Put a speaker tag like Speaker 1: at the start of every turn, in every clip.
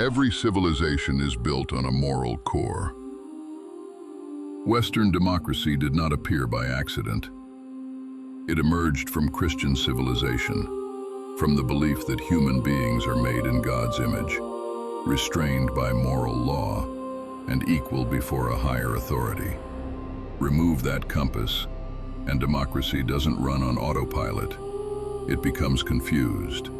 Speaker 1: Every civilization is built on a moral core. Western democracy did not appear by accident. It emerged from Christian civilization, from the belief that human beings are made in God's image, restrained by moral law, and equal before a higher authority. Remove that compass, and democracy doesn't run on autopilot. It becomes confused.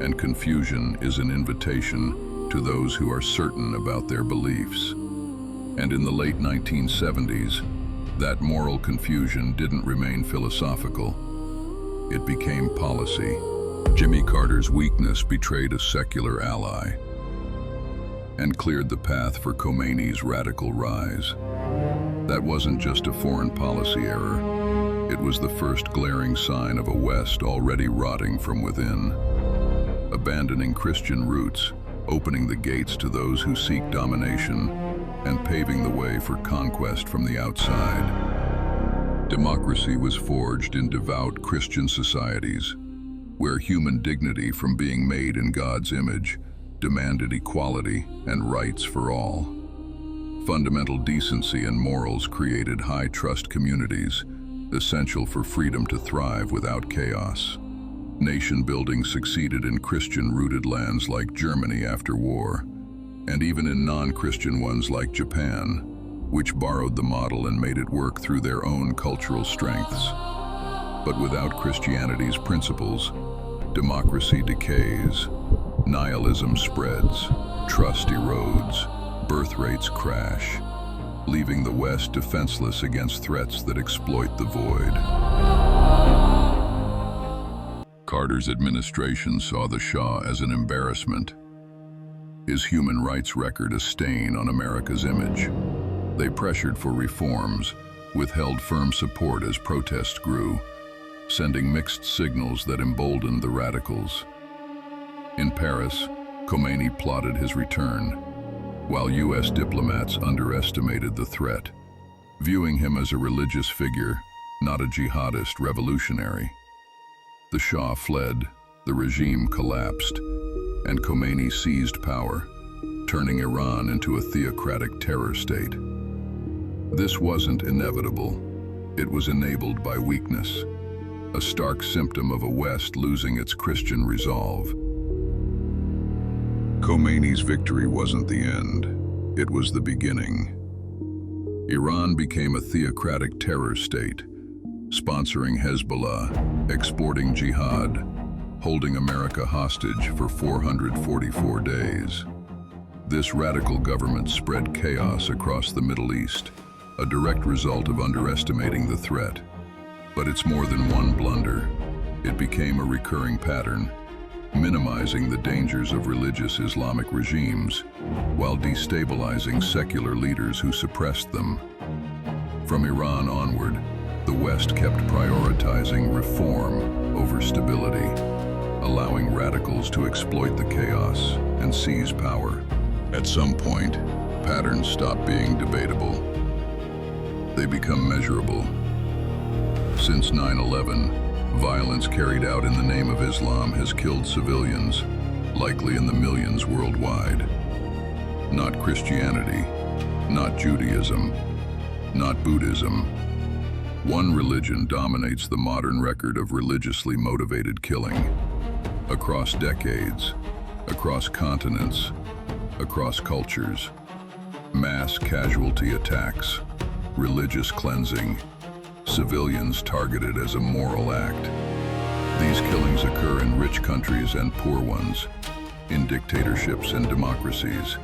Speaker 1: And confusion is an invitation to those who are certain about their beliefs. And in the late 1970s, that moral confusion didn't remain philosophical. It became policy. Jimmy Carter's weakness betrayed a secular ally and cleared the path for Khomeini's radical rise. That wasn't just a foreign policy error. It was the first glaring sign of a West already rotting from within. Abandoning Christian roots, opening the gates to those who seek domination, and paving the way for conquest from the outside. Democracy was forged in devout Christian societies, where human dignity from being made in God's image demanded equality and rights for all. Fundamental decency and morals created high-trust communities, essential for freedom to thrive without chaos. Nation-building succeeded in Christian-rooted lands like Germany after war, and even in non-Christian ones like Japan, which borrowed the model and made it work through their own cultural strengths. But without Christianity's principles, democracy decays, nihilism spreads, trust erodes, birth rates crash, leaving the West defenseless against threats that exploit the void. Carter's administration saw the Shah as an embarrassment, his human rights record a stain on America's image. They pressured for reforms, withheld firm support as protests grew, sending mixed signals that emboldened the radicals. In Paris, Khomeini plotted his return, while U.S. diplomats underestimated the threat, viewing him as a religious figure, not a jihadist revolutionary. The Shah fled, the regime collapsed, and Khomeini seized power, turning Iran into a theocratic terror state. This wasn't inevitable. It was enabled by weakness, a stark symptom of a West losing its Christian resolve. Khomeini's victory wasn't the end. It was the beginning. Iran became a theocratic terror state, sponsoring Hezbollah, exporting jihad, holding America hostage for 444 days. This radical government spread chaos across the Middle East, a direct result of underestimating the threat. But it's more than one blunder. It became a recurring pattern, minimizing the dangers of religious Islamic regimes while destabilizing secular leaders who suppressed them. From Iran onward, the West kept prioritizing reform over stability, allowing radicals to exploit the chaos and seize power. At some point, patterns stop being debatable. They become measurable. Since 9/11, violence carried out in the name of Islam has killed civilians, likely in the millions worldwide. Not Christianity, not Judaism, not Buddhism. One religion dominates the modern record of religiously motivated killing. Across decades, across continents, across cultures. Mass casualty attacks, religious cleansing, civilians targeted as a moral act. These killings occur in rich countries and poor ones, in dictatorships and democracies,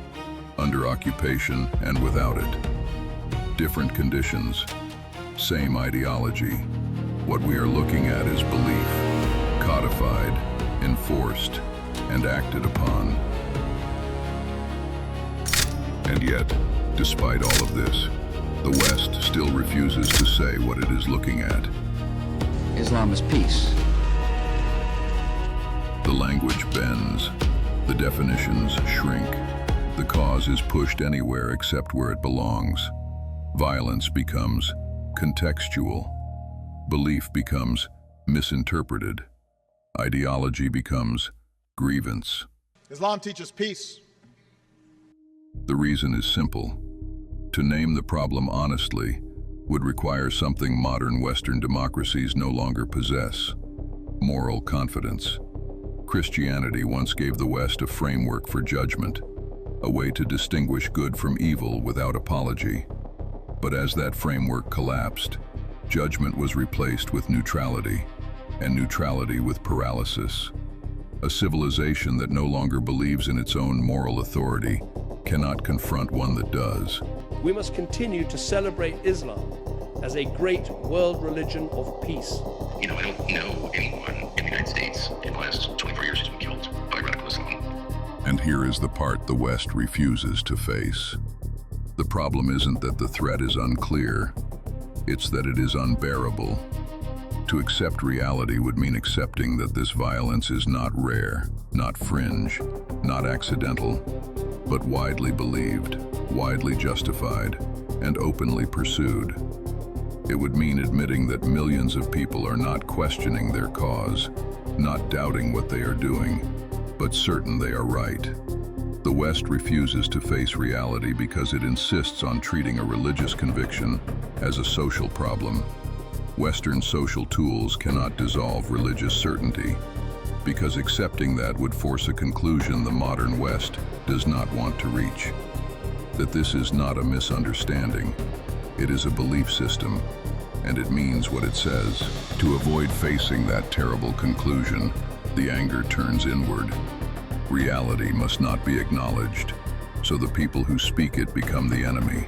Speaker 1: under occupation and without it. Different conditions, same ideology. What we are looking at is belief, codified, enforced, and acted upon. And yet, despite all of this, the West still refuses to say what it is looking at.
Speaker 2: Islam is peace.
Speaker 1: The language bends, the definitions shrink, the cause is pushed anywhere except where it belongs. Violence becomes contextual. Belief becomes misinterpreted. Ideology becomes grievance.
Speaker 3: Islam teaches peace.
Speaker 1: The reason is simple. To name the problem honestly would require something modern Western democracies no longer possess: moral confidence. Christianity once gave the West a framework for judgment, a way to distinguish good from evil without apology. But as that framework collapsed, judgment was replaced with neutrality, and neutrality with paralysis. A civilization that no longer believes in its own moral authority cannot confront one that does.
Speaker 3: We must continue to celebrate Islam as a great world religion of peace.
Speaker 4: I don't know anyone in the United States in the last 24 years who's been killed by radical Islam.
Speaker 1: And here is the part the West refuses to face. The problem isn't that the threat is unclear, it's that it is unbearable. To accept reality would mean accepting that this violence is not rare, not fringe, not accidental, but widely believed, widely justified, and openly pursued. It would mean admitting that millions of people are not questioning their cause, not doubting what they are doing, but certain they are right. The West refuses to face reality because it insists on treating a religious conviction as a social problem. Western social tools cannot dissolve religious certainty, because accepting that would force a conclusion the modern West does not want to reach. That this is not a misunderstanding, it is a belief system, and it means what it says. To avoid facing that terrible conclusion, the anger turns inward. Reality must not be acknowledged, so the people who speak it become the enemy.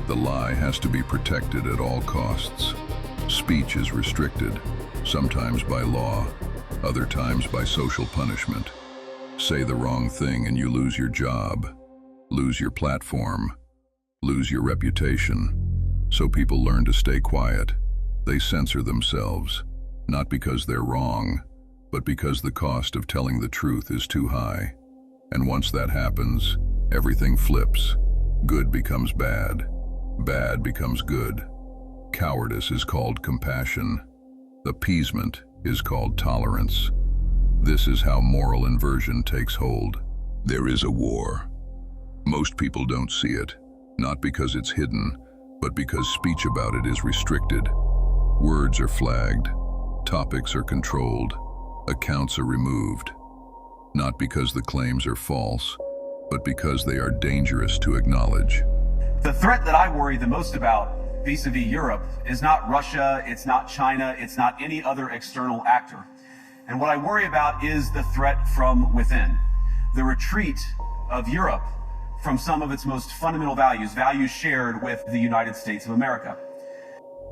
Speaker 1: The lie has to be protected at all costs. Speech is restricted, sometimes by law, other times by social punishment. Say the wrong thing and you lose your job, lose your platform, lose your reputation. So people learn to stay quiet. They censor themselves, not because they're wrong, but because the cost of telling the truth is too high. And once that happens, everything flips. Good becomes bad. Bad becomes good. Cowardice is called compassion. Appeasement is called tolerance. This is how moral inversion takes hold. There is a war. Most people don't see it, not because it's hidden, but because speech about it is restricted. Words are flagged, topics are controlled, accounts are removed. Not because the claims are false, but because they are dangerous to acknowledge.
Speaker 5: The threat that I worry the most about vis-a-vis Europe is not Russia, it's not China, it's not any other external actor. And what I worry about is the threat from within, the retreat of Europe from some of its most fundamental values, values shared with the United States of America.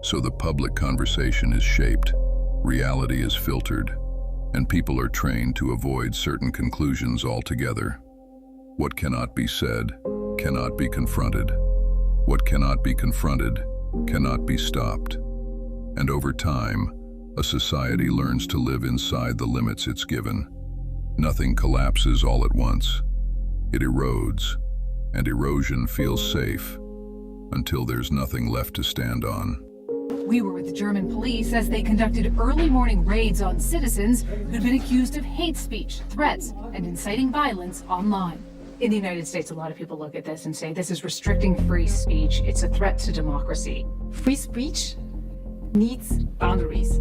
Speaker 1: So the public conversation is shaped, reality is filtered, and people are trained to avoid certain conclusions altogether. What cannot be said cannot be confronted. What cannot be confronted cannot be stopped. And over time, a society learns to live inside the limits it's given. Nothing collapses all at once. It erodes, and erosion feels safe until there's nothing left to stand on.
Speaker 6: We were with the German police as they conducted early morning raids on citizens who'd been accused of hate speech, threats, and inciting violence online. In the United States, a lot of people look at this and say this is restricting free speech. It's a threat to democracy.
Speaker 7: Free speech needs boundaries.